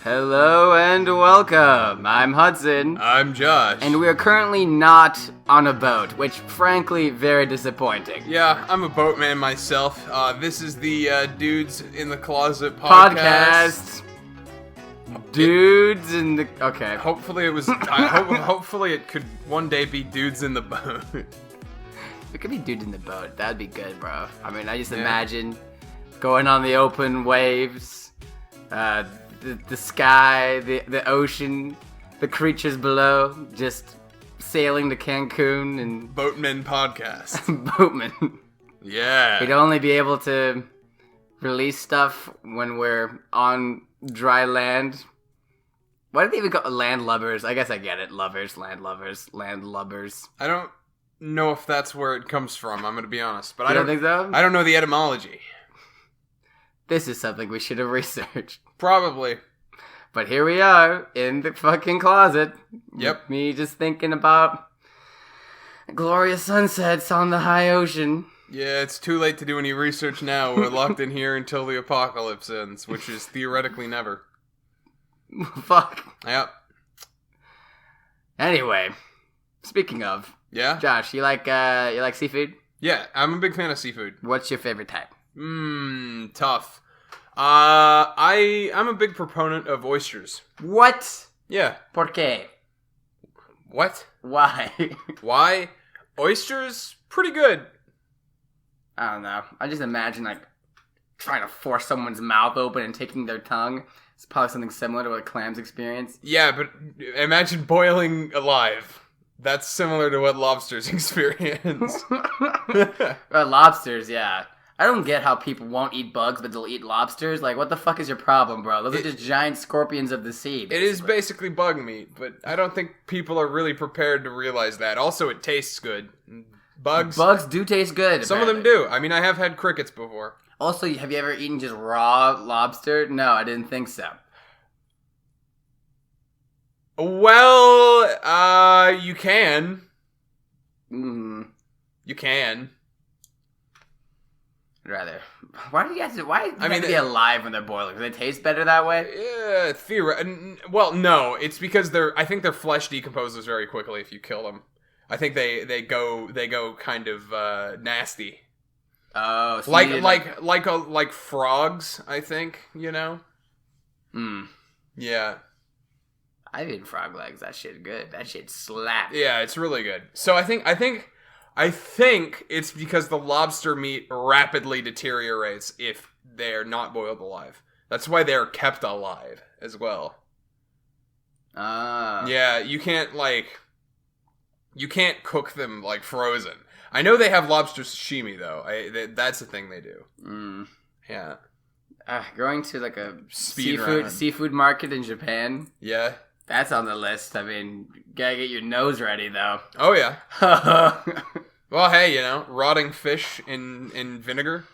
Hello and welcome. I'm Hudson. I'm Josh. And we're currently not on a boat, which frankly, very disappointing. Yeah, I'm a boatman myself. This is the Dudes in the Closet podcast. Dudes in the... Okay. Hopefully it was... hopefully it could one day be Dudes in the Boat. It could be Dudes in the Boat. That'd be good, bro. I mean, I just imagine going on the open waves, the sky, the ocean, the creatures below, just sailing to Cancun and... Boatman podcast. Boatman. Yeah. We'd only be able to release stuff when we're on dry land. Why did they even go land lubbers? I guess I get it. Lovers, land lubbers. I don't know if that's where it comes from, I'm going to be honest. But I don't think so? I don't know the etymology. This is something we should have researched. Probably. But here we are, in the fucking closet. Yep. Me just thinking about glorious sunsets on the high ocean. Yeah, it's too late to do any research now. We're locked in here until the apocalypse ends, which is theoretically never. Fuck. Yep. Anyway, speaking of... Yeah? Josh, you like seafood? Yeah, I'm a big fan of seafood. What's your favorite type? Tough. I'm a big proponent of oysters. What? Yeah. ¿Por qué? What? Why? Why? Oysters, pretty good. I don't know. I just imagine, like, trying to force someone's mouth open and taking their tongue. It's probably something similar to what clams experience. Yeah, but imagine boiling alive. That's similar to what lobsters experience. Lobsters, yeah. I don't get how people won't eat bugs, but they'll eat lobsters. Like, what the fuck is your problem, bro? Those are just giant scorpions of the sea. Basically. It is basically bug meat, but I don't think people are really prepared to realize that. Also, it tastes good. Bugs do taste good. Some apparently. of them do. I mean, I have had crickets before. Also, have you ever eaten just raw lobster? No, I didn't think so. Well, you can. You can. Rather. Why do you guys... Why do they be alive when they're boiling? Do they taste better that way? Yeah, well, no. It's because I think their flesh decomposes very quickly if you kill them. I think they go kind of nasty. Oh, so like frogs, I think, you know? Yeah. I've eaten frog legs. That shit good. That shit slaps. Yeah, it's really good. So I think it's because the lobster meat rapidly deteriorates if they're not boiled alive. That's why they're kept alive as well. Yeah, you can't cook them like frozen. I know they have lobster sashimi though. That's the thing they do. Yeah. Going to like a seafood market in Japan. Yeah. That's on the list. I mean, gotta get your nose ready though. Oh yeah. Well, hey, you know, rotting fish in vinegar.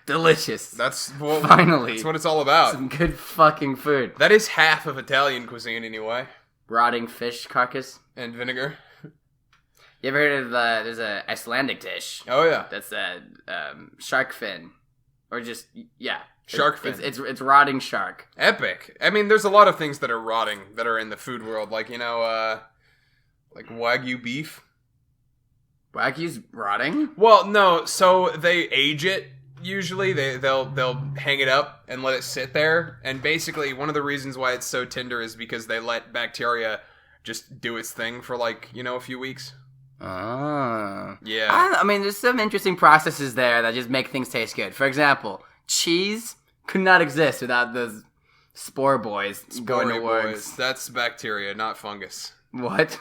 Delicious. Finally. That's what it's all about. Some good fucking food. That is half of Italian cuisine anyway. Rotting fish carcass. And vinegar. You ever heard of, there's a Icelandic dish. Oh yeah. That's a shark fin. Or just, yeah. Shark fin. It's rotting shark. Epic. I mean, there's a lot of things that are rotting that are in the food world. Like, you know, like Wagyu beef. Wagyu's rotting? Well, no. So they age it. Usually, they'll hang it up and let it sit there. And basically, one of the reasons why it's so tender is because they let bacteria just do its thing for like, you know, a few weeks. Oh. Yeah. I mean, there's some interesting processes there that just make things taste good. For example, cheese could not exist without those spore boys going to work. That's bacteria, not fungus. What?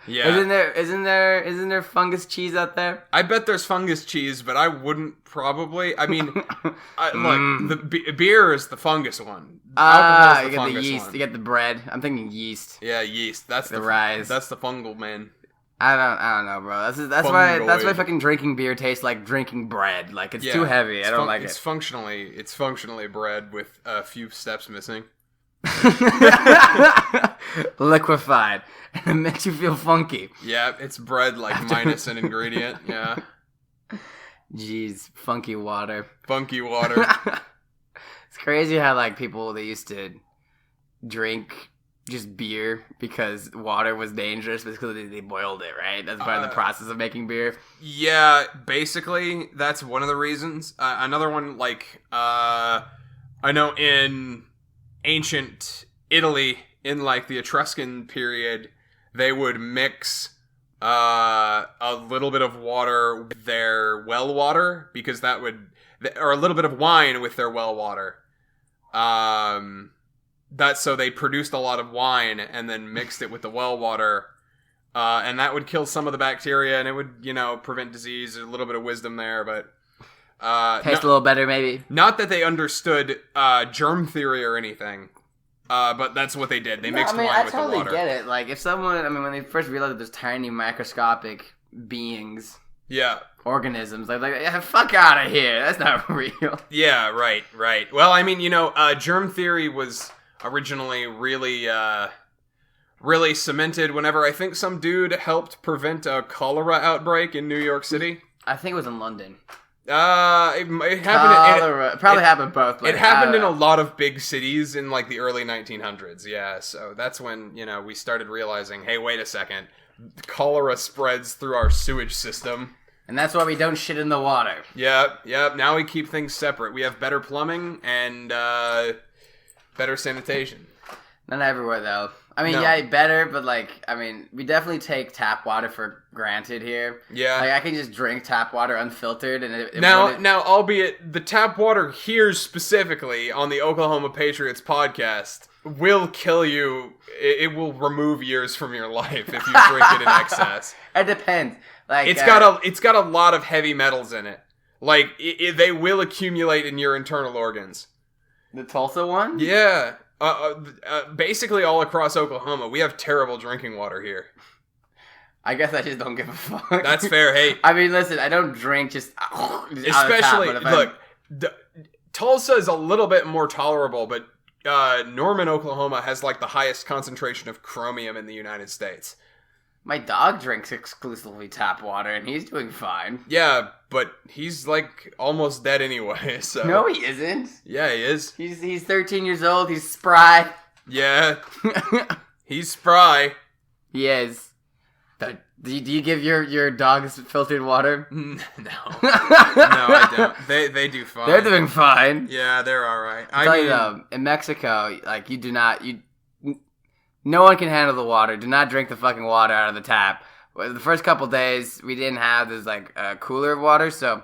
Yeah. Isn't there fungus cheese out there? I bet there's fungus cheese, but I wouldn't probably. I mean, look, the beer is the fungus one. You get the yeast. One. You get the bread. I'm thinking yeast. Yeah, yeast. That's the rise. That's the fungal man. I don't know, bro. That's why fucking drinking beer tastes like drinking bread. Like it's too heavy. I don't like it. It's functionally bread with a few steps missing. Liquefied. And it makes you feel funky. Yeah, it's bread like minus an ingredient. Yeah. Jeez, funky water. Funky water. It's crazy how like people they used to drink just beer because water was dangerous because they boiled it, right? That's part of the process of making beer. Yeah, basically that's one of the reasons. Another one, like I know in ancient Italy, in like the Etruscan period, they would mix a little bit of water with their well water because that would, or a little bit of wine with their well water. That's so they produced a lot of wine and then mixed it with the well water, and that would kill some of the bacteria and it would, prevent disease. A little bit of wisdom there, but taste a little better, maybe. Not that they understood germ theory or anything, but that's what they did. They mixed wine with the water. I totally get it. Like if someone, when they first realized that there's tiny microscopic beings. Yeah. Organisms. Like yeah, fuck out of here. That's not real. Yeah, right. Well, germ theory was originally really cemented whenever I think some dude helped prevent a cholera outbreak in New York City. I think it was in London. It happened. It probably happened both. It happened in a lot of big cities in like the early 1900s. Yeah, so that's when we started realizing, hey, wait a second, cholera spreads through our sewage system. And that's why we don't shit in the water. Yep. Now we keep things separate. We have better plumbing and better sanitation. Not everywhere, though. No. Yeah, better, but, we definitely take tap water for granted here. Yeah. I can just drink tap water unfiltered, and Now, albeit, the tap water here specifically on the Oklahoma Patriots podcast will kill you. It will remove years from your life if you drink it in excess. It depends. It's got a lot of heavy metals in it. They will accumulate in your internal organs. The Tulsa one? Yeah. Basically all across Oklahoma, we have terrible drinking water here. I guess I just don't give a fuck. That's fair. Hey, listen, I don't drink just especially Tulsa is a little bit more tolerable, but Norman, Oklahoma has like the highest concentration of chromium in the United States. My dog drinks exclusively tap water, and he's doing fine. Yeah, but he's like almost dead anyway. So no, he isn't. Yeah, he is. He's 13 years old. He's spry. Yeah, he's spry. He is. Do you give your dogs filtered water? No, I don't. They do fine. They're doing fine. Yeah, they're all right. I tell you though, in Mexico, no one can handle the water. Do not drink the fucking water out of the tap. The first couple days, we didn't have this cooler of water, so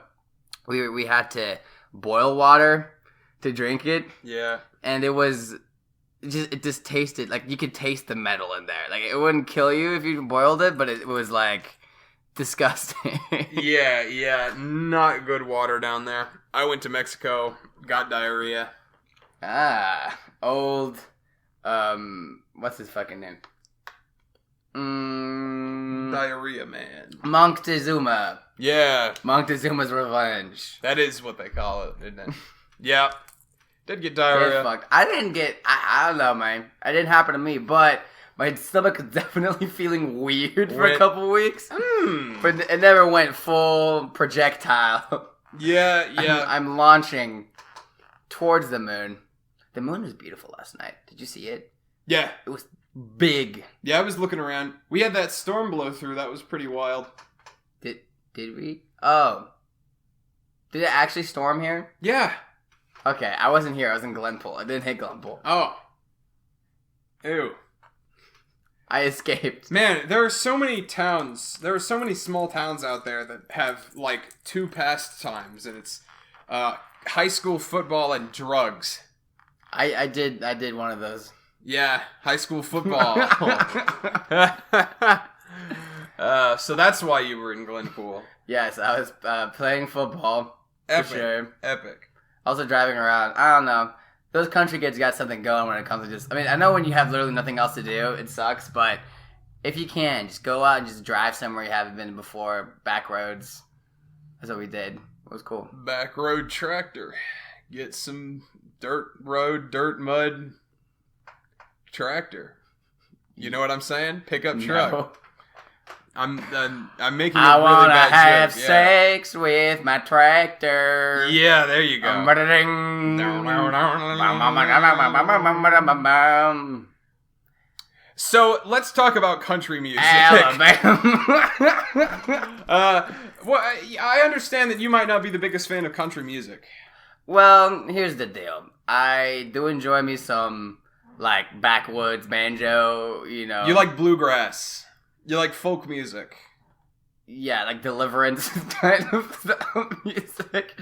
we had to boil water to drink it. Yeah, and it just tasted like you could taste the metal in there. Like it wouldn't kill you if you boiled it, but it was disgusting. Yeah, not good water down there. I went to Mexico, got diarrhea. Old. What's his fucking name? Diarrhea Man. Moctezuma. Yeah. Moctezuma's Revenge. That is what they call it, isn't it? Yeah. Did get diarrhea. I didn't get... I don't know, man. It didn't happen to me, but my stomach was definitely feeling weird for a couple weeks. But it never went full projectile. Yeah. I'm launching towards the moon. The moon was beautiful last night. Did you see it? Yeah. It was big. Yeah, I was looking around. We had that storm blow through. That was pretty wild. Did we? Oh. Did it actually storm here? Yeah. Okay, I wasn't here. I was in Glenpool. I didn't hit Glenpool. Oh. Ew. I escaped. Man, there are so many towns. There are so many small towns out there that have, 2 pastimes, and it's high school football and drugs. I did one of those. Yeah, high school football. So that's why you were in Glenpool. Yes, I was playing football. Epic. For sure. Epic. Also driving around. I don't know. Those country kids got something going when it comes to just... I know when you have literally nothing else to do, it sucks, but if you can, just go out and just drive somewhere you haven't been before. Back roads. That's what we did. It was cool. Back road tractor. Get some dirt road, dirt mud. tractor. You know what I'm saying? Pickup truck. No. I'm making a I really wanna bad have joke. Yeah. sex with my tractor. Yeah, there you go. So let's talk about country music. Alabama. Well, I understand that you might not be the biggest fan of country music. Well, here's the deal. I do enjoy me some, like, backwoods banjo, you know. You like bluegrass. You like folk music. Yeah, like Deliverance kind of music.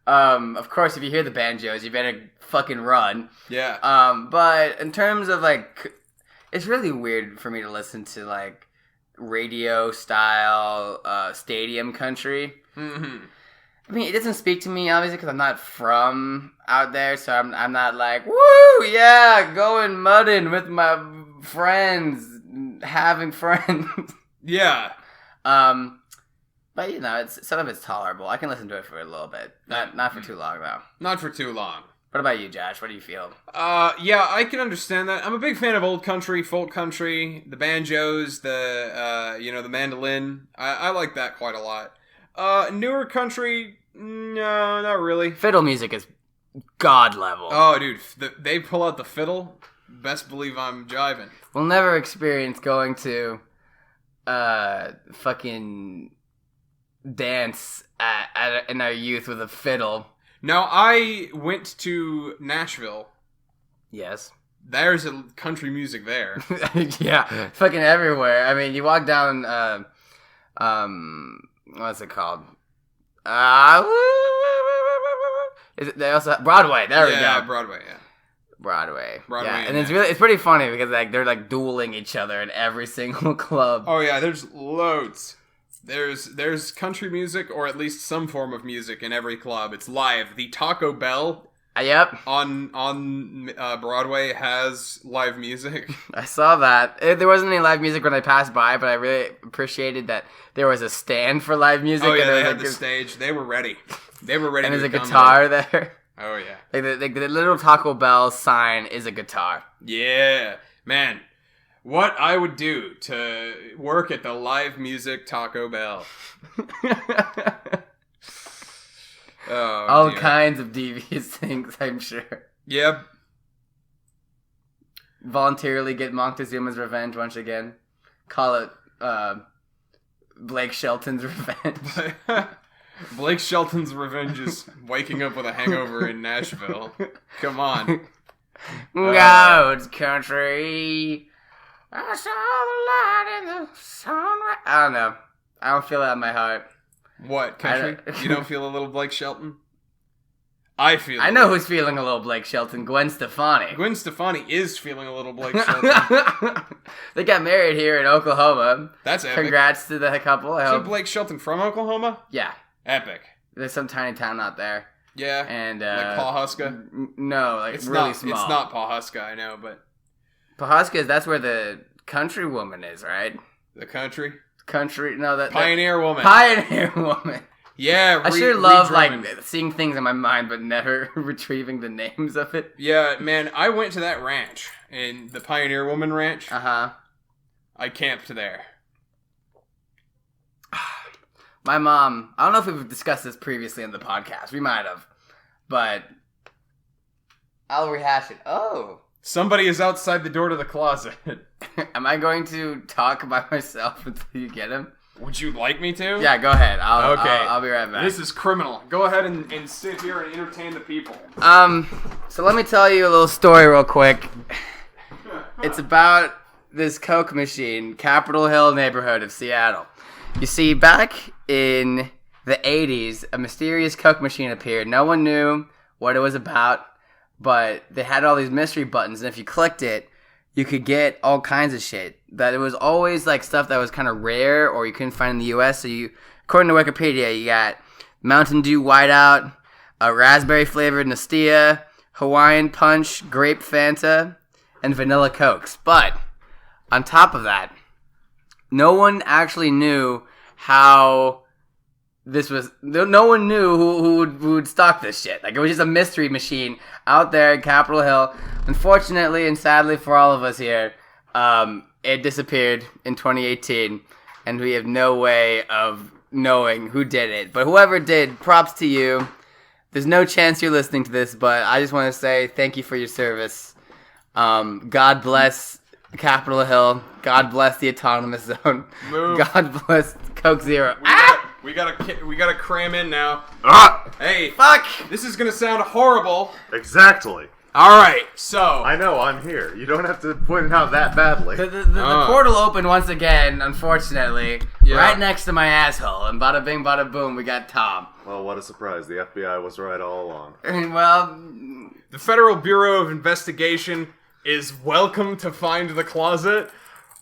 Of course, if you hear the banjos, you better fucking run. Yeah. But in terms of, like, it's really weird for me to listen to, like, radio style stadium country. Mm-hmm. I mean, it doesn't speak to me, obviously, because I'm not from out there, so I'm not like, woo, yeah, going mudding with my friends, having friends. Yeah. But, you know, some of it's tolerable. I can listen to it for a little bit. Not for too long, though. Not for too long. What about you, Josh? What do you feel? Yeah, I can understand that. I'm a big fan of old country, folk country, the banjos, the mandolin. I like that quite a lot. Newer country, no, not really. Fiddle music is god level. Oh, dude, they pull out the fiddle. Best believe I'm jiving. We'll never experience going to fucking dance in our youth with a fiddle. Now, I went to Nashville. Yes. There's a country music there. Yeah, fucking everywhere. I mean, you walk down, what's it called? They also have Broadway. There we go. Yeah, Broadway. Yeah. Broadway. Broadway. Yeah, and it's pretty funny because like they're like dueling each other in every single club. Oh yeah, there's loads. There's country music, or at least some form of music, in every club. It's live. The Taco Bell Yep. on Broadway has live music. I saw that. There wasn't any live music when I passed by, but I really appreciated that there was a stand for live music. Oh yeah, and they had the stage. They were ready. They were ready. And to there's a come guitar there. Oh yeah. Like the little Taco Bell sign is a guitar. Yeah, man. What I would do to work at the live music Taco Bell. Oh, all dear. kinds of devious things, I'm sure. Yep. Voluntarily get Montezuma's revenge once again. Call it Blake Shelton's revenge. Blake Shelton's revenge is waking up with a hangover in Nashville. Come on. God's country. I saw the light in the sunrise. I don't know. I don't feel that in my heart. What, country? You don't feel a little Blake Shelton? I feel I know who's feeling a little Blake Shelton. Gwen Stefani. Gwen Stefani is feeling a little Blake Shelton. They got married here in Oklahoma. That's epic. Congrats to the couple. I Is hope. Blake Shelton from Oklahoma? Yeah. Epic. There's some tiny town out there. Yeah. And like Pawhuska? No, like It's really not, small. It's not Pawhuska, I know, but... Pawhuska, that's where the country woman is, right? The country? Pioneer Woman. Pioneer woman. Yeah, I sure love like seeing things in my mind, but never retrieving the names of it. Yeah, man, I went to that ranch, in the Pioneer Woman Ranch. Uh-huh. I camped there. My mom, I don't know if we've discussed this previously in the podcast. We might have. But I'll rehash it. Oh. Somebody is outside the door to the closet. Am I going to talk by myself until you get him? Would you like me to? Yeah, go ahead. I'll be right back. This is criminal. Go ahead and sit here and entertain the people. So let me tell you a little story real quick. It's about this Coke machine, Capitol Hill neighborhood of Seattle. You see, back in the 80s, a mysterious Coke machine appeared. No one knew what it was about, but they had all these mystery buttons, and if you clicked it, you could get all kinds of shit. That it was always like stuff that was kind of rare or you couldn't find in the US. So you, according to Wikipedia, you got Mountain Dew Whiteout, a raspberry flavored Nestea, Hawaiian Punch, grape Fanta, and vanilla Cokes. But on top of that, no one actually knew how no one knew who would stock this shit. Like, it was just a mystery machine out there in Capitol Hill. Unfortunately and sadly for all of us here, it disappeared in 2018, and we have no way of knowing who did it. But whoever did, props to you. There's no chance you're listening to this, but I just want to say thank you for your service. God bless Capitol Hill. God bless the Autonomous Zone. Move. God bless Coke Zero. We gotta cram in now. Ah! Hey, Fuck! this is gonna sound horrible. Exactly. All right, so I know, I'm here. You don't have to point it out that badly. The portal opened once again, unfortunately, right next to my asshole. And bada bing, bada boom, we got Tom. Well, what a surprise. The FBI was right all along. Well, the Federal Bureau of Investigation is welcome to find the closet.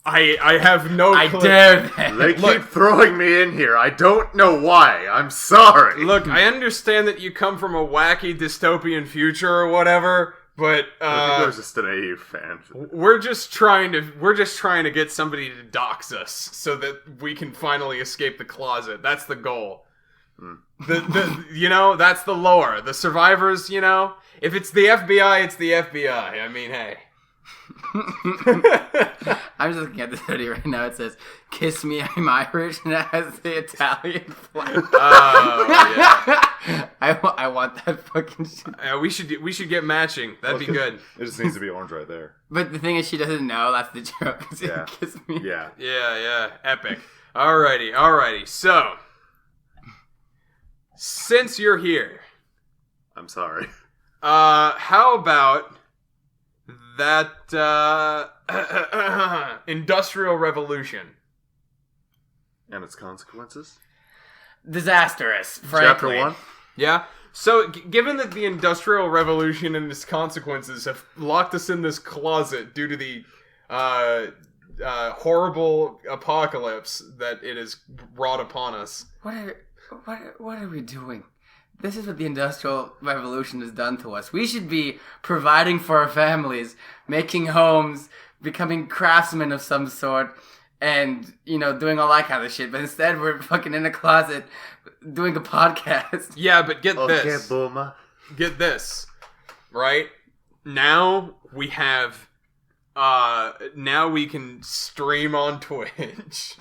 I have no clue. I dare them. They keep throwing me in here. I don't know why. I'm sorry. Look, I understand that you come from a wacky dystopian future or whatever, but I think I was just an AU fan. we're just trying to get somebody to dox us so that we can finally escape the closet. That's the goal. The that's the lore. The survivors, if it's the FBI, it's the FBI. I mean, hey. I'm just looking at this hoodie right now. It says, "Kiss me, I'm Irish," and it has the Italian flag. Oh, yeah. I want that fucking shit. We should get matching. That'd be good. It just needs to be orange right there. But the thing is, she doesn't know. That's the joke. Yeah. Kiss me. Yeah. Yeah. Epic. Alrighty. So, since you're here, I'm sorry. how about that Industrial Revolution And its consequences? Disastrous, Chapter frankly. 1? Yeah. So, given that the Industrial Revolution and its consequences have locked us in this closet due to the horrible apocalypse that it has brought upon us, What are we doing? This is what the Industrial Revolution has done to us. We should be providing for our families, making homes, becoming craftsmen of some sort, and, doing all that kind of shit. But instead, we're fucking in a closet doing a podcast. yeah, but get Okay, this. boomer. Get this. Right? Now we have now we can stream on Twitch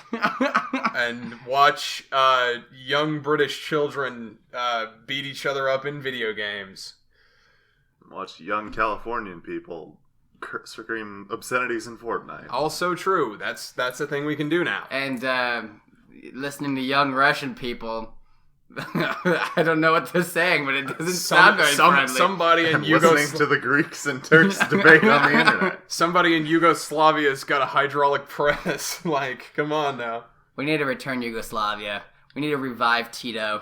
and watch young British children beat each other up in video games. Watch young Californian people scream obscenities in Fortnite. Also true. That's a thing we can do now. And listening to young Russian people, I don't know what they're saying, but it doesn't sound very friendly. Somebody in And listening to the Greeks and Turks debate on the internet. Somebody in Yugoslavia's got a hydraulic press. Like, come on now. We need to return Yugoslavia. We need to revive Tito.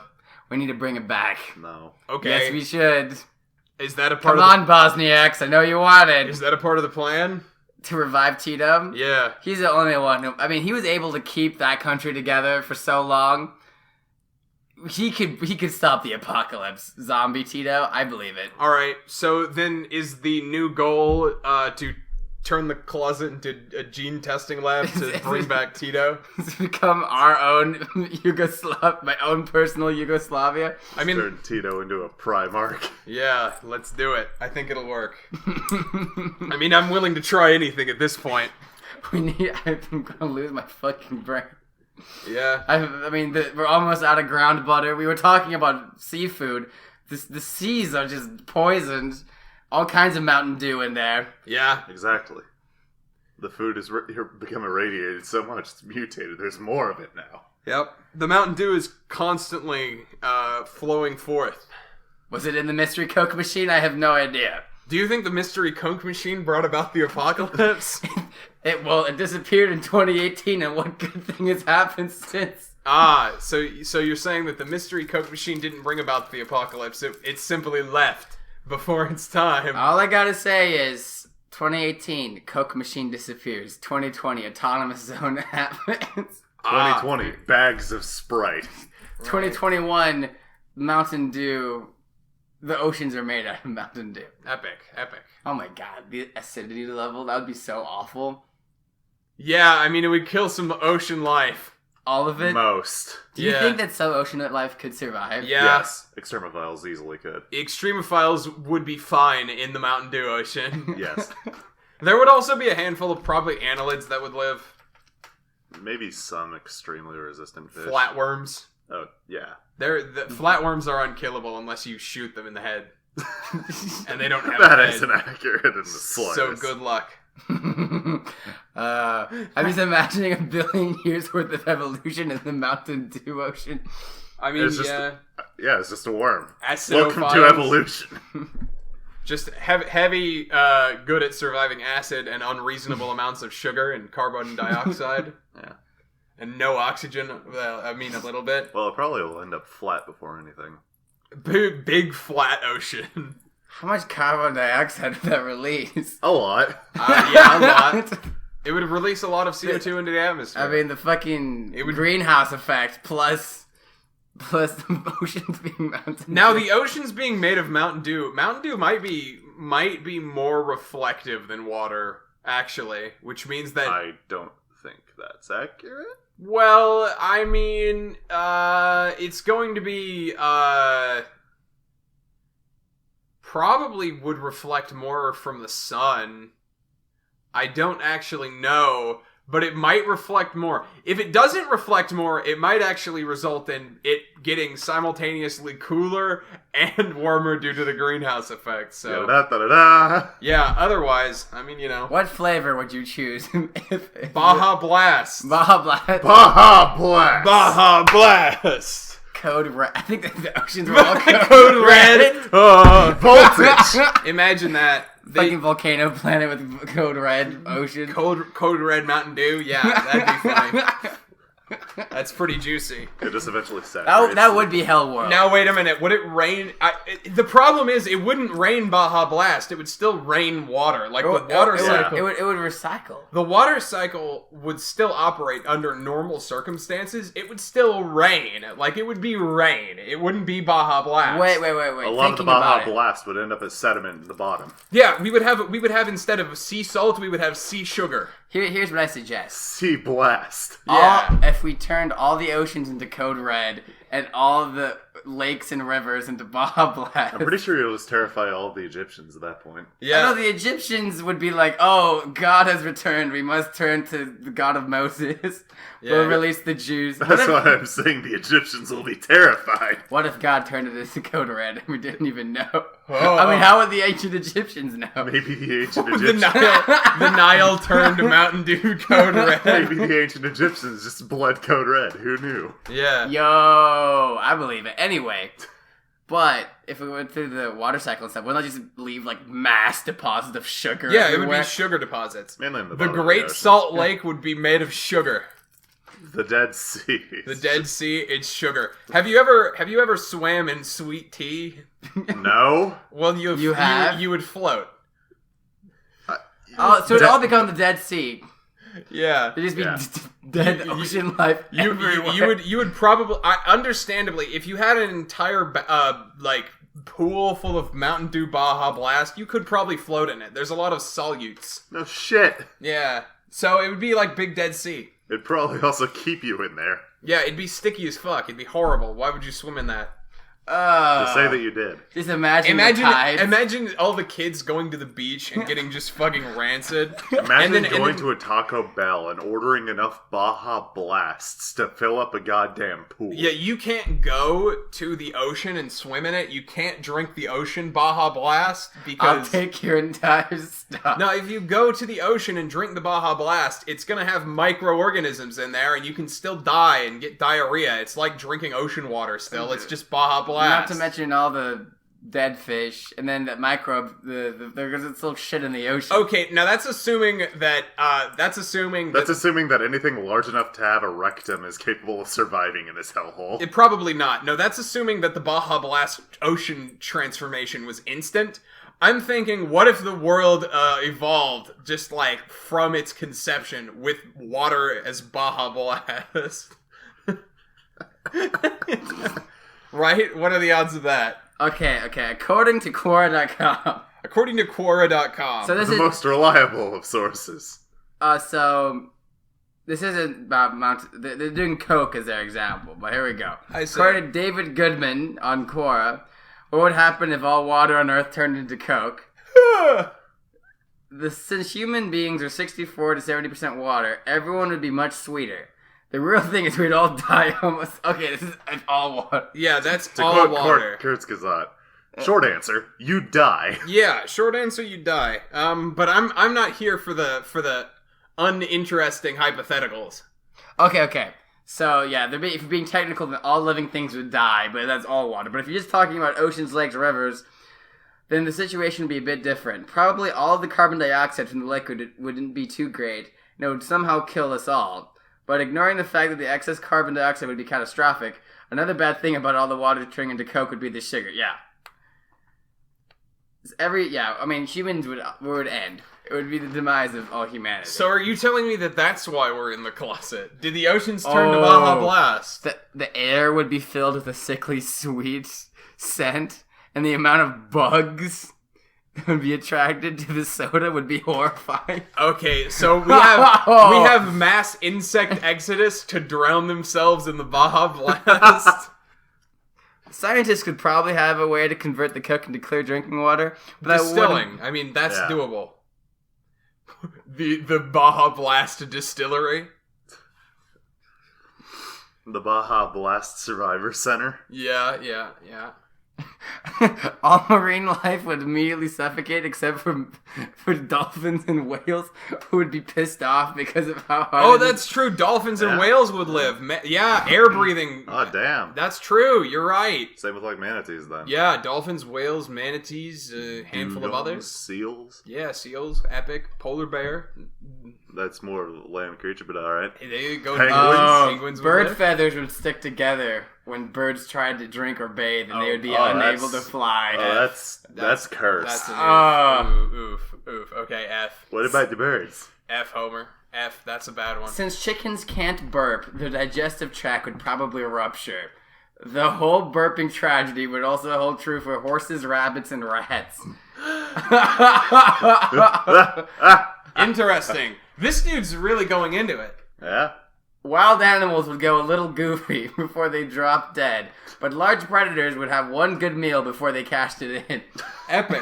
We need to bring it back. No. Okay. Yes, we should. Is that a part Come of on, Bosniaks. I know you wanted Is that a part of the plan? to revive Tito. Yeah. He's the only one who... I mean, he was able to keep that country together for so long. He could stop the apocalypse. Zombie Tito, I believe it. All right. So then, is the new goal to turn the closet into a gene testing lab to bring back Tito? To become our own my own personal Yugoslavia. I mean, Turn Tito into a Primark. yeah. Let's do it. I think it'll work. I mean, I'm willing to try anything at this point. I'm gonna lose my fucking brain. Yeah. We're almost out of ground butter. We were talking about seafood. The seas are just poisoned. All kinds of Mountain Dew in there. Yeah. Exactly. The food has become irradiated so much, it's mutated. There's more of it now. Yep. The Mountain Dew is constantly flowing forth. Was it in the Mystery Coke machine? I have no idea. Do you think the Mystery Coke machine brought about the apocalypse? It disappeared in 2018, and what good thing has happened since? So you're saying that the Mystery Coke machine didn't bring about the apocalypse, it simply left before its time. All I gotta say is, 2018, Coke machine disappears. 2020, Autonomous Zone happens. 2020, bags of Sprite. 2021, Mountain Dew. The oceans are made out of Mountain Dew. Epic. Oh my god, the acidity level, that would be so awful. Yeah, I mean, it would kill some ocean life. All of it? Most. Do you think that some ocean life could survive? Yeah. Yes. Extremophiles easily could. Extremophiles would be fine in the Mountain Dew Ocean. Yes. There would also be a handful of probably annelids that would live. Maybe some extremely resistant fish. Flatworms. Oh, yeah. The flatworms are unkillable unless you shoot them in the head. And they don't have That a head. isn't accurate in the slightest. So good luck. I'm just imagining 1 billion years worth of evolution in the Mountain Dew Ocean. I mean, It's just it's just a worm. Welcome to Acidophiles. evolution. Just heavy, good at surviving acid and unreasonable amounts of sugar and carbon dioxide. Yeah. And no oxygen. Well, I mean, a little bit. Well, it probably will end up flat before anything. Big flat ocean. How much carbon dioxide would that release? A lot. Yeah, a lot. It would release a lot of CO2 into the atmosphere. I mean, the fucking greenhouse effect plus the oceans being Mountain Now, Dew. the oceans being made of Mountain Dew might be more reflective than water, actually, which means that... I don't think that's accurate. Well, I mean, it's going to be, probably would reflect more from the sun. I don't actually know, but it might reflect more. If it doesn't reflect more, it might actually result in it getting simultaneously cooler and warmer due to the greenhouse effect. So, yeah, otherwise, I mean, What flavor would you choose? if Baja Blast. Baja Blast. Baja Blast! Baja Blast! Code Red. I think the oceans were all Code Red. Voltage! Imagine that. Fucking volcano planet with Code Red ocean. Code Red Mountain Dew. Yeah, that'd be funny. That's pretty juicy. It just eventually saturates. That would be Hell World. Now wait a minute. Would it rain? The problem is it wouldn't rain Baja Blast. It would still rain water. Like the water cycle. It would recycle. The water cycle would still operate under normal circumstances. It would still rain. Like it would be rain. It wouldn't be Baja Blast. Wait. A lot of the Baja Blast would end up as sediment in the bottom. Yeah, we would have instead of sea salt, we would have sea sugar. Here's what I suggest. Sea Blast. Yeah. If we turned all the oceans into Code Red and all the lakes and rivers into Baja Blast. I'm pretty sure it'll just terrify all of the Egyptians at that point. I know the Egyptians would be like, oh, God has returned. We must turn to the God of Moses. We'll release the Jews. That's why I'm saying the Egyptians will be terrified. What if God turned it into Code Red and we didn't even know? Oh. I mean, how would the ancient Egyptians know? Maybe the ancient the Egyptians. Nile turned Mountain Dew Code Red. Maybe the ancient Egyptians just blood code red. Who knew? Yeah. Yo, I believe it. Anyway, but if we went through the water cycle and stuff, wouldn't that just leave like mass deposits of sugar? Yeah, everywhere? it would be sugar deposits. Mainly in the The bottom of Great ocean. Salt Lake would be made of sugar. The Dead Sea. The Dead Sea, it's sugar. Have you ever swam in sweet tea? No. Well, You have? You would float. Oh, so it all becomes the Dead Sea. Yeah. There'd just be Yeah. dead ocean life everywhere. You would probably, understandably, if you had an entire pool full of Mountain Dew Baja Blast, you could probably float in it. There's a lot of solutes. No shit. Yeah. So it would be like Big Dead Sea. It'd probably also keep you in there. Yeah, it'd be sticky as fuck. It'd be horrible. Why would you swim in that? To say that you did. Just imagine the tides. Imagine all the kids going to the beach and getting just fucking rancid. Imagine going to a Taco Bell and ordering enough Baja Blasts to fill up a goddamn pool. Yeah, you can't go to the ocean and swim in it. You can't drink the ocean Baja Blast I'll because... take your entire stuff. No, if you go to the ocean and drink the Baja Blast, it's gonna have microorganisms in there and you can still die and get diarrhea. It's like drinking ocean water still. It's just Baja Blast. Not to mention all the dead fish, and then that microbe, there's little shit in the ocean. Okay, now that's assuming that, That's assuming that anything large enough to have a rectum is capable of surviving in this hellhole. Probably not. No, that's assuming that the Baja Blast ocean transformation was instant. I'm thinking, what if the world evolved just like from its conception with water as Baja Blast? Right? What are the odds of that? Okay. According to Quora.com. According to Quora.com. So this The is most reliable of sources. so This isn't about they're doing Coke as their example, but here we go. I see. According to David Goodman on Quora, what would happen if all water on Earth turned into Coke? Since human beings are 64 to 70% water, everyone would be much sweeter. The real thing is we'd all die almost. Okay, this is all water. Yeah, that's To all quote water. Kurzgesagt, short answer, you die. Yeah, short answer, you die. But I'm not here for the uninteresting hypotheticals. Okay. So, yeah, if you're being technical, then all living things would die, but that's all water. But if you're just talking about oceans, lakes, rivers, then the situation would be a bit different. Probably all of the carbon dioxide from the liquid wouldn't be too great, and it would somehow kill us all. But ignoring the fact that the excess carbon dioxide would be catastrophic, another bad thing about all the water turning into Coke would be the sugar. Yeah. Humans would end. It would be the demise of all humanity. So are you telling me that that's why we're in the closet? Did the oceans turn to Baja Blast? The air would be filled with a sickly sweet scent, and the amount of bugs that would be attracted to the soda would be horrifying. Okay, so we have mass insect exodus to drown themselves in the Baja Blast. Scientists could probably have a way to convert the Coke into clear drinking water, but Distilling. I mean, that's doable. The Baja Blast distillery. The Baja Blast Survivor Center. Yeah. all marine life would immediately suffocate except for dolphins and whales who would be pissed off because of how hard Oh, that's true. Dolphins and whales would live. Air breathing. Oh, damn. That's true. You're right. Same with, like, manatees, then. Yeah, dolphins, whales, manatees, a handful of others. Seals. Yeah, seals, epic, polar bear. That's more land creature, but alright. They go Penguins. Bird feathers would stick together when birds tried to drink or bathe, and they would be unable to fly. Oh, that's cursed. That's an oof. Okay, F. What about the birds? F, Homer. F, that's a bad one. Since chickens can't burp, their digestive tract would probably rupture. The whole burping tragedy would also hold true for horses, rabbits, and rats. Interesting. This dude's really going into it. Yeah. Wild animals would go a little goofy before they dropped dead, but large predators would have one good meal before they cashed it in. Epic.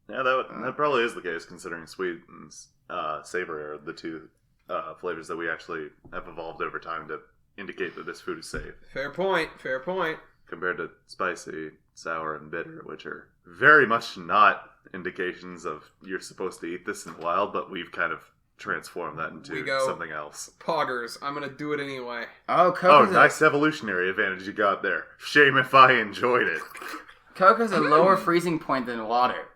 Yeah, that probably is the case, considering sweet and savory are the two flavors that we actually have evolved over time to indicate that this food is safe. Fair point. Compared to spicy, sour, and bitter, which are very much not indications of you're supposed to eat this in the wild, but we've kind of transformed that into something else. Poggers, I'm gonna do it anyway. Nice evolutionary advantage you got there. Shame if I enjoyed it. Coke has a lower freezing point than water,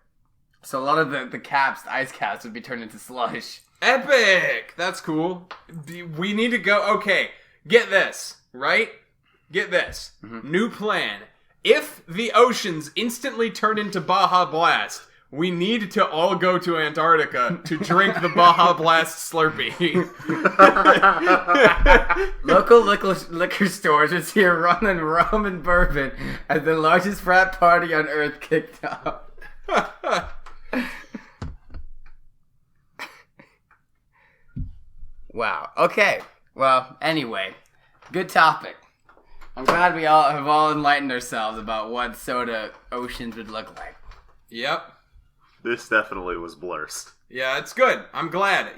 so a lot of the ice caps would be turned into slush. Epic! That's cool. We need to go... Okay, get this, right? Get this. Mm-hmm. New plan. If the oceans instantly turn into Baja Blast, we need to all go to Antarctica to drink the Baja Blast Slurpee. Local liquor stores would see a run on rum and bourbon as the largest frat party on Earth kicked off. Wow. Okay. Well, anyway, good topic. I'm glad we all have enlightened ourselves about what soda oceans would look like. Yep. This definitely was blurst. Yeah, it's good. I'm glad.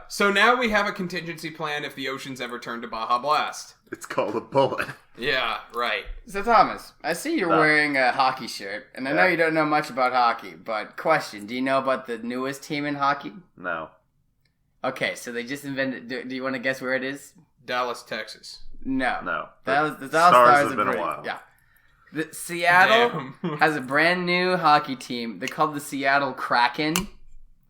So now we have a contingency plan if the oceans ever turn to Baja Blast. It's called a bullet. Yeah, right. So, Thomas, I see you're wearing a hockey shirt, and I know you don't know much about hockey, but question, do you know about the newest team in hockey? No. Okay, so they just invented... Do you want to guess where it is? Dallas, Texas. No. The Dallas Stars have been a while. Yeah. Seattle has a brand new hockey team. They're called the Seattle Kraken.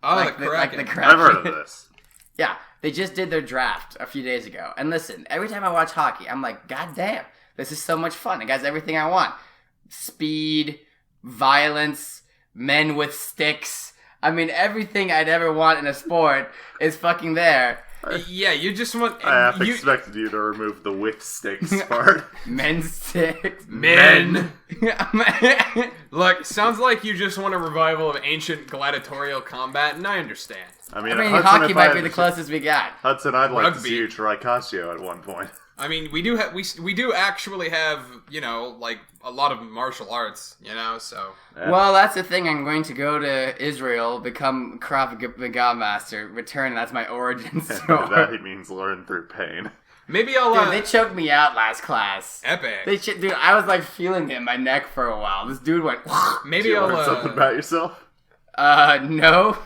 Oh, the Kraken. Like the Kraken. I've heard of this. Yeah, they just did their draft a few days ago. And listen, every time I watch hockey, I'm like, God damn, this is so much fun. It has everything I want. Speed, violence, men with sticks. I mean, everything I'd ever want in a sport is fucking there. Yeah, you just want... I half expected you to remove the with sticks part. Men's sticks. Men. Look, sounds like you just want a revival of ancient gladiatorial combat, and I understand. I mean hockey might be the closest we got. Hudson, I'd like to see you try Casio at one point. I mean, we do actually have, like a lot of martial arts, so. Yeah. Well, that's the thing. I'm going to go to Israel, become Krav Maga master, return. That's my origin story. That he means learn through pain. Maybe I'll. Dude, they choked me out last class. Epic. Dude, I was like feeling it in my neck for a while. This dude went. Maybe I'll learn something about yourself. No.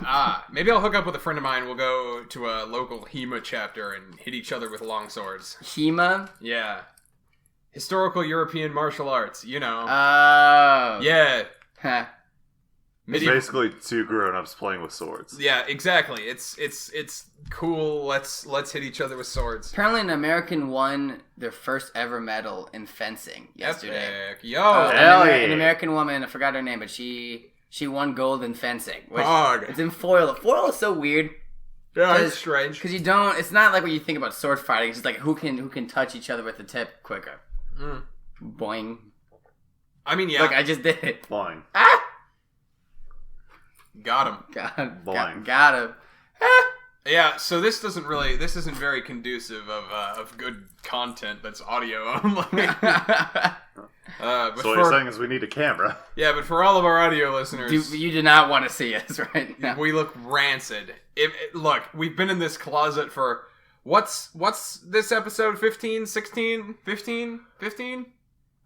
Maybe I'll hook up with a friend of mine. We'll go to a local HEMA chapter and hit each other with long swords. HEMA? Yeah. Historical European martial arts, Oh. Yeah. Huh. It's basically two grown-ups playing with swords. Yeah, exactly. It's cool. Let's hit each other with swords. Apparently an American won their first ever medal in fencing yesterday. Epic. Yo. Hell yeah. An American woman, I forgot her name, but she won gold in fencing. Dog. It's in foil. Foil is so weird. Yeah, it's strange. Because it's not like what you think about sword fighting. It's just like who can touch each other with the tip quicker. Boing. I mean, yeah. Look, I just did it. Boing. Ah! Got him. Boing. Got him. Ah! Yeah, so this isn't very conducive of good content that's audio only. So what you're saying is we need a camera. Yeah, but for all of our audio listeners... You do not want to see us right now. We look rancid. Look, we've been in this closet for... What's this episode? 15? 16? 15? 15?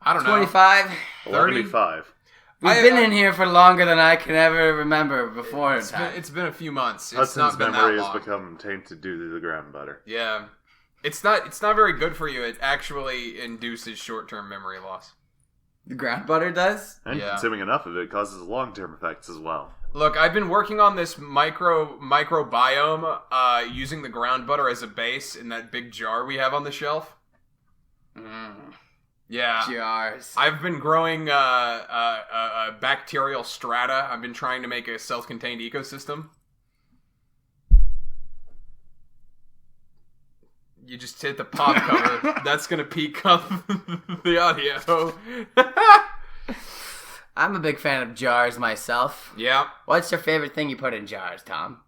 I don't know. 25? 35. We've been in here for longer than I can ever remember before. It's been a few months. Hudson's memory has become tainted due to the ground butter. Yeah. It's not very good for you. It actually induces short-term memory loss. The ground butter does? And consuming enough of it causes long-term effects as well. Look, I've been working on this microbiome using the ground butter as a base in that big jar we have on the shelf. Yeah. Jars. I've been growing bacterial strata. I've been trying to make a self-contained ecosystem. You just hit the pop cover. That's going to peak up the audio. I'm a big fan of jars myself. Yeah. What's your favorite thing you put in jars, Tom?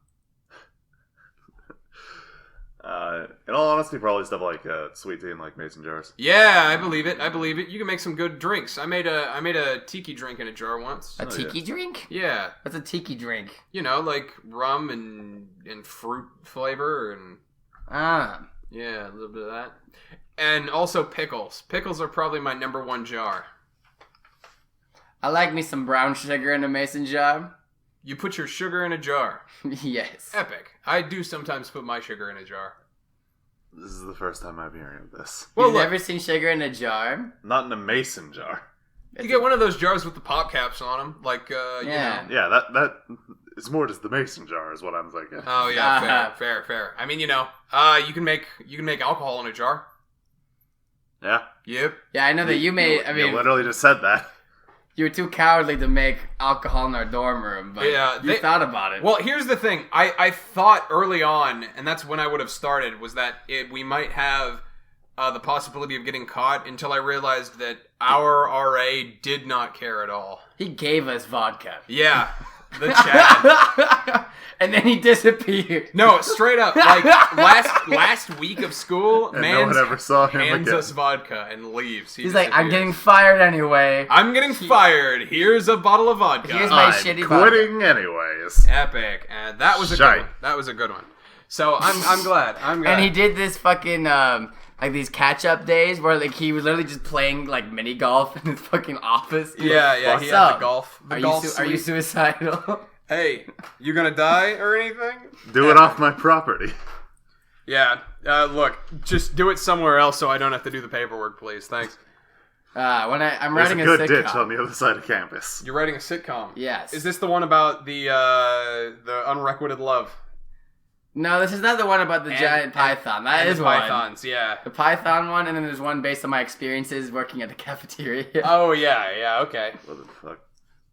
In all honesty, probably stuff like sweet tea and like mason jars. Yeah, I believe it. You can make some good drinks. I made a tiki drink in a jar once. A tiki drink? Yeah. What's a tiki drink? Like rum and fruit flavor and... Yeah, a little bit of that. And also pickles. Pickles are probably my number one jar. I like me some brown sugar in a mason jar. You put your sugar in a jar? Yes. Epic. I do sometimes put my sugar in a jar. This is the first time I'm hearing of this. Well, you've never seen sugar in a jar? Not in a mason jar. You get one of those jars with the pop caps on them, like, Yeah, that it's more just the mason jar is what I'm thinking. Oh, yeah, fair. I mean, you can make alcohol in a jar. Yeah. Yep. Yeah, I know that you made, you literally just said that. You were too cowardly to make alcohol in our dorm room, but you thought about it. Well, here's the thing. I thought early on, and that's when I would have started, was that we might have the possibility of getting caught until I realized that our RA did not care at all. He gave us vodka. Yeah. The Chad. And then he disappeared. No, straight up. Like, last week of school, and no one ever saw him hands again. us vodka and leaves. He's like, I'm getting fired anyway. I'm getting fired. Here's a bottle of vodka. Here's my shitty vodka. Quitting anyways. Epic. And that was a good one. That was a good one. So I'm glad. And he did this fucking like these catch-up days where like he was literally just playing like mini golf in his fucking office. Yeah. He had the golf. Are you suicidal? Hey, you gonna die or anything? Do it off my property. Yeah. Look, just do it somewhere else so I don't have to do the paperwork, please. Thanks. I'm There's writing a a good sitcom. ditch on the other side of campus. You're writing a sitcom. Yes. Is this the one about the unrequited love? No, this is not the one about the giant python. That is one. Pythons, yeah. The python one, and then there's one based on my experiences working at the cafeteria. Oh, yeah, okay. What the fuck?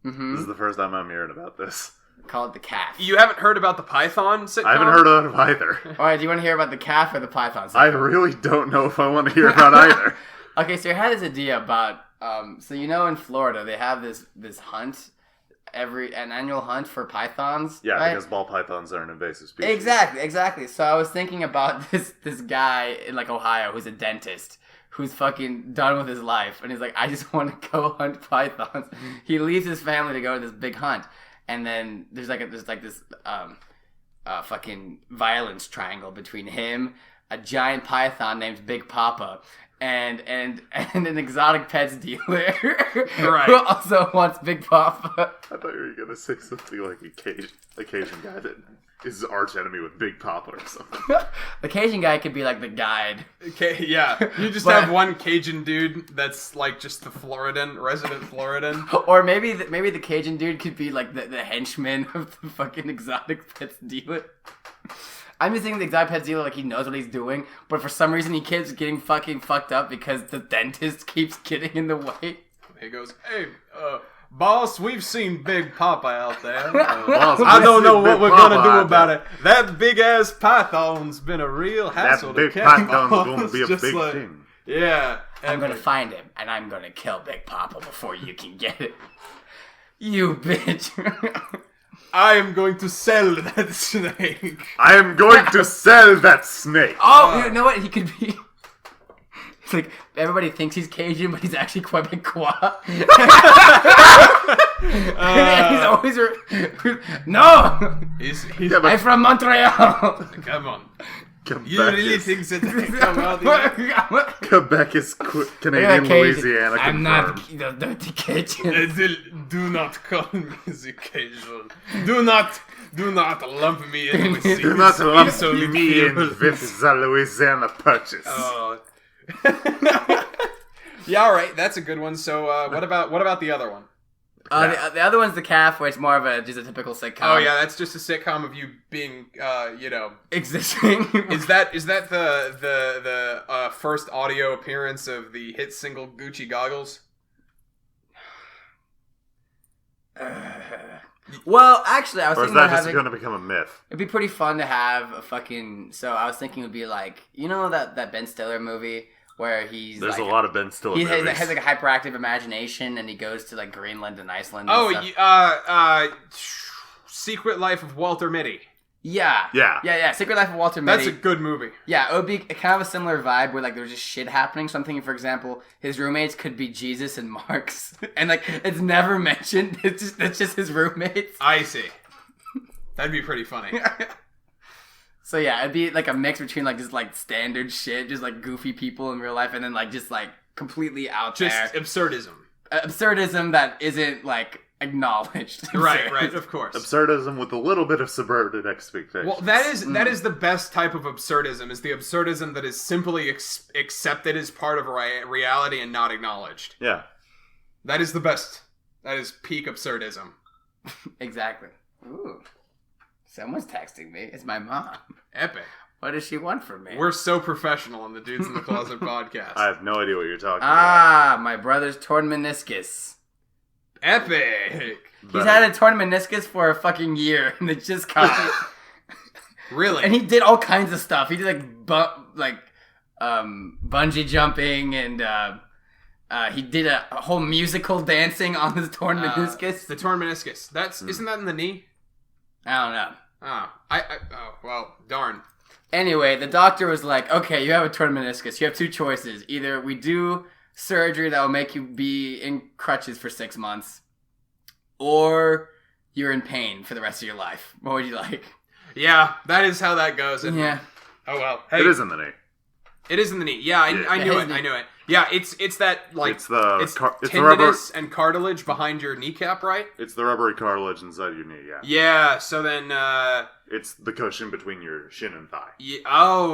Mm-hmm. This is the first time I'm hearing about this. Call it the calf. You haven't heard about the Python sitcom? I haven't heard of it either. Alright, do you want to hear about the calf or the python? I really don't know if I want to hear about either. Okay, so I had this idea about, so in Florida, they have this hunt, an annual hunt for pythons. Yeah, right? because ball pythons are an invasive species. Exactly. So I was thinking about this guy in, like, Ohio who's a dentist who's fucking done with his life. And he's like, I just want to go hunt pythons. He leaves his family to go to this big hunt. And then there's this fucking violence triangle between him, a giant python named Big Papa, and an exotic pets dealer right. who also wants Big Papa. I thought you were gonna say something like a Cajun guy that is his arch enemy with Big Papa or something. The Cajun guy could be like the guide. Okay, yeah. You just have one Cajun dude that's like just the resident Floridan. Or maybe the Cajun dude could be like the henchman of the fucking exotic pets dealer. I'm just thinking the exotic pets dealer, like, he knows what he's doing, but for some reason he keeps getting fucking fucked up because the dentist keeps getting in the way. He goes, hey, boss, we've seen Big Papa out there. Boss, I don't know what we're Papa gonna do out about there. it. That big-ass python's been a real hassle That big to catch. python's going to be a Just big like, thing. Yeah. I'm gonna find him, and I'm gonna kill Big Papa before you can get it. You bitch. I am going to sell that snake. I am going to sell that snake. Oh, you know what? He could be... It's like, everybody thinks he's Cajun, but he's actually Quebecois. He's always... No! He's I'm from Montreal! come on. Quebec You really is, think that I come out here? Quebec is Canadian Cajun. Louisiana I'm confirmed. not the dirty Cajun. Do not call me the Cajun. Do not lump me in with these Do not lump insolent me in people. with the Louisiana Purchase. Oh. Yeah, all right. That's a good one. So, what about the other one? The other one's the calf, where it's more of just a typical sitcom. Oh yeah, that's just a sitcom of you being, existing. Is that the first audio appearance of the hit single Gucci Goggles? Well, actually, I was Or is thinking that about just having... going to become a myth? It'd be pretty fun to have a fucking... So I was thinking it would be like... You know that Ben Stiller movie where he's There's like... a lot of Ben Stiller He movies. has like a hyperactive imagination and he goes to like Greenland and Iceland and Oh, stuff. Secret Life of Walter Mitty. Yeah. Secret Life of Walter Mitty. That's a good movie. Yeah, it would be kind of a similar vibe where like there's just shit happening. So I'm thinking, for example, his roommates could be Jesus and Marx, and like it's never mentioned. It's just his roommates. I see. That'd be pretty funny. So yeah, it'd be like a mix between like just like standard shit, just like goofy people in real life, and then like just like completely out Just there absurdism. that isn't like acknowledged. Right, of course. Absurdism with a little bit of subverted expectations. Well, that is the best type of absurdism, is the absurdism that is simply accepted as part of reality and not acknowledged. Yeah. That is the best. That is peak absurdism. Exactly. Ooh. Someone's texting me. It's my mom. Epic. What does she want from me? We're so professional on the Dudes in the Closet podcast. I have no idea what you're talking about. My brother's torn meniscus. Epic. He's had a torn meniscus for a fucking year, and it just caught. Really? And he did all kinds of stuff. He did bungee jumping, and he did a whole musical dancing on his torn meniscus. The torn meniscus. Isn't that in the knee? I don't know. Oh, well, darn. Anyway, the doctor was like, okay, you have a torn meniscus. You have two choices. Either we do surgery that will make you be in crutches for 6 months, or you're in pain for the rest of your life. What would you like? Yeah, that is how that goes. Yeah. Oh, well. Hey, It is in the knee. It is in the knee. Yeah, I knew it. Yeah, it's that, like, It's the it's it's the rubber. tendinous and cartilage behind your kneecap, right? It's the rubbery cartilage inside your knee. Yeah. Yeah, so then, It's the cushion between your shin and thigh.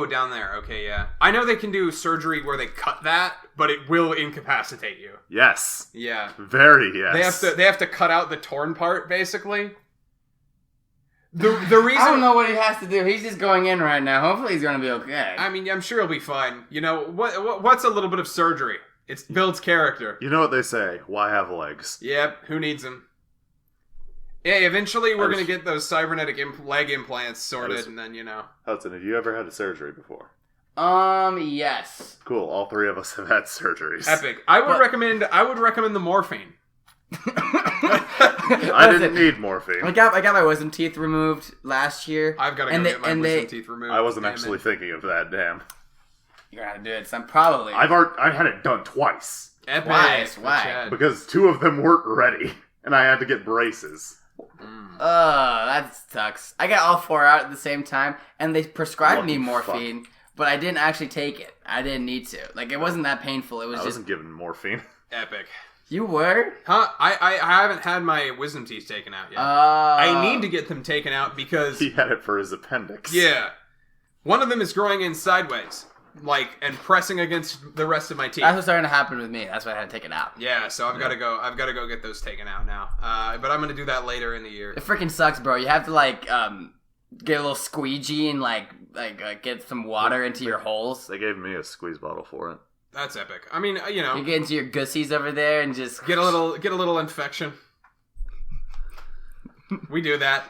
down there. Okay, yeah. I know they can do surgery where they cut that, but it will incapacitate you. Yes. Yeah. Very yes. They have to cut out the torn part, basically. The reason I don't know what he has to do. He's just going in right now. Hopefully he's going to be okay. I mean, I'm sure he'll be fine. You know, what's a little bit of surgery? It builds character. You know what they say? Why have legs? Yep, who needs them? Yeah, eventually we're going to get those cybernetic leg implants sorted, and then, Hudson, have you ever had a surgery before? Yes. Cool. All three of us have had surgeries. Epic. I would recommend the morphine. I didn't need morphine. I got my wisdom teeth removed last year. I've got to go get my wisdom teeth removed. I wasn't actually thinking of that, damn. You're going to do it, son. Probably. I've had it done twice. Epic. Twice? Why? Because 2 of them weren't ready, and I had to get braces. That sucks. I got all 4 out at the same time, and they prescribed me morphine, but I didn't actually take it. I didn't need to. Like, it wasn't that painful. I wasn't given morphine. Epic. You were? Huh? I haven't had my wisdom teeth taken out yet. I need to get them taken out because... He had it for his appendix. Yeah. One of them is growing in sideways. And pressing against the rest of my teeth. That's what's starting to happen with me. That's why I had to take it out. Yeah, so I've got to go get those taken out now. But I'm going to do that later in the year. It freaking sucks, bro. You have to, get a little squeegee and, get some water into your holes. They gave me a squeeze bottle for it. That's epic. I mean, You get into your gussies over there and just... Get a little infection. We do that.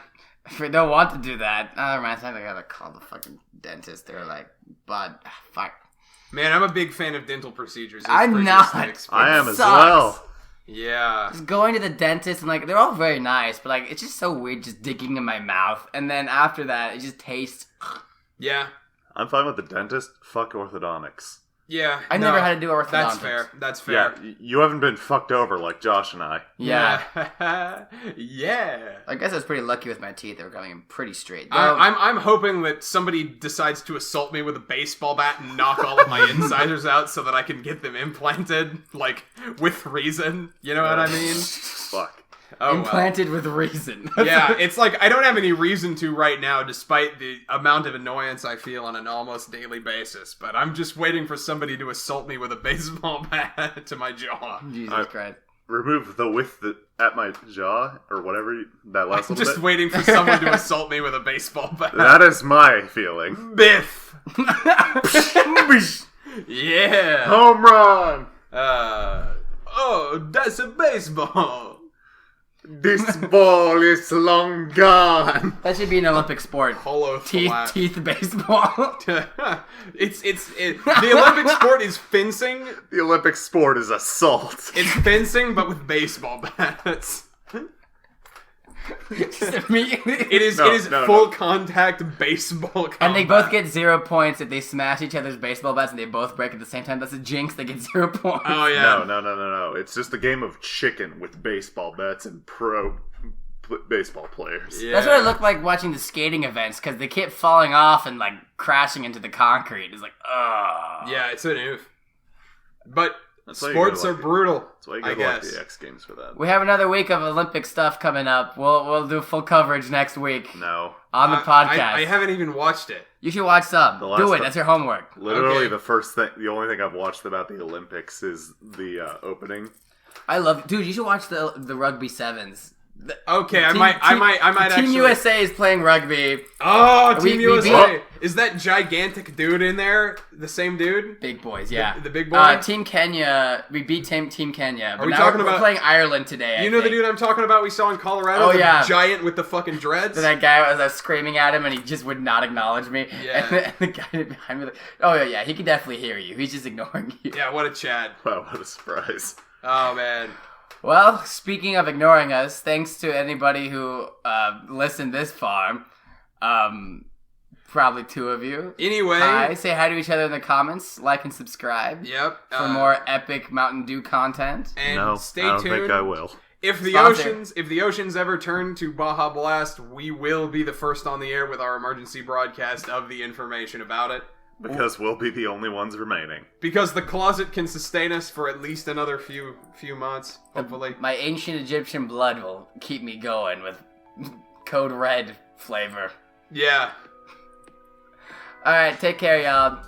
If we don't want to do that, never mind. I gotta call the fucking dentist. They're like, bud, fuck. Man, I'm a big fan of dental procedures. I'm not. I am as well. Yeah. Just going to the dentist and they're all very nice, but it's just so weird just digging in my mouth. And then after that, it just tastes. Yeah. I'm fine with the dentist. Fuck orthodontics. Yeah. I never had to do orthodontics. That's fair. Yeah, you haven't been fucked over like Josh and I. Yeah. Yeah. I guess I was pretty lucky with my teeth. They were coming in pretty straight. I'm hoping that somebody decides to assault me with a baseball bat and knock all of my incisors out so that I can get them implanted, with reason. You know what I mean? Fuck. Oh, implanted with reason. Yeah, it's I don't have any reason to right now, despite the amount of annoyance I feel on an almost daily basis. But I'm just waiting for somebody to assault me with a baseball bat to my jaw. Jesus Christ. Remove the width at my jaw, or whatever, that last I'm little just bit. waiting for someone to assault me with a baseball bat. That is my feeling. Biff! Yeah! Home run! Oh, that's a baseball! This ball is long gone. That should be an Olympic sport. Teeth baseball. The Olympic sport is fencing. The Olympic sport is assault. It's fencing, but with baseball bats. It is full contact baseball combat. And they both get 0 points if they smash each other's baseball bats and they both break at the same time. That's a jinx. They get 0 points. Oh, yeah. No. It's just a game of chicken with baseball bats and pro baseball players. Yeah. That's what it looked like watching the skating events, because they kept falling off and crashing into the concrete. It's ugh. Yeah, it's an oof. But sports are brutal. That's why you go to the X Games for that. We have another week of Olympic stuff coming up. We'll do full coverage next week. No. On the podcast. I haven't even watched it. You should watch some. Do it. That's your homework. Literally, the only thing I've watched about the Olympics is the opening. I love it. Dude, you should watch the rugby sevens. Okay, I might actually. Team USA is playing rugby. Oh, Team USA! Is that gigantic dude in there the same dude? Big boys, yeah. The big boy? Team Kenya, we beat Team Kenya. Are we talking about... We're playing Ireland today, You know the dude I'm talking about we saw in Colorado? Oh, yeah. The giant with the fucking dreads? So that guy, I was screaming at him and he just would not acknowledge me. Yeah. And the guy behind me, oh yeah, he can definitely hear you. He's just ignoring you. Yeah, what a Chad. Wow, what a surprise. Oh, man. Well, speaking of ignoring us, thanks to anybody who listened this far. Probably 2 of you. Anyway. Hi, say hi to each other in the comments. Like and subscribe. Yep. For more epic Mountain Dew content. And stay tuned. I don't think I will. If the oceans ever turn to Baja Blast, we will be the first on the air with our emergency broadcast of the information about it. Because we'll be the only ones remaining. Because the closet can sustain us for at least another few months, hopefully. My ancient Egyptian blood will keep me going with Code Red flavor. Yeah. Alright, take care, y'all.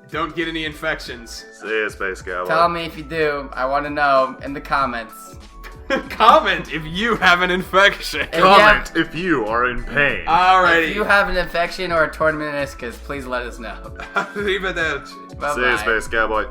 Don't get any infections. See ya, Space Cowboy. Tell me if you do. I want to know in the comments. Comment if you have an infection. Comment if you are in pain. Alrighty. If you have an infection or a torn meniscus, please let us know. Leave it there. Bye-bye. See you, Space Cowboy.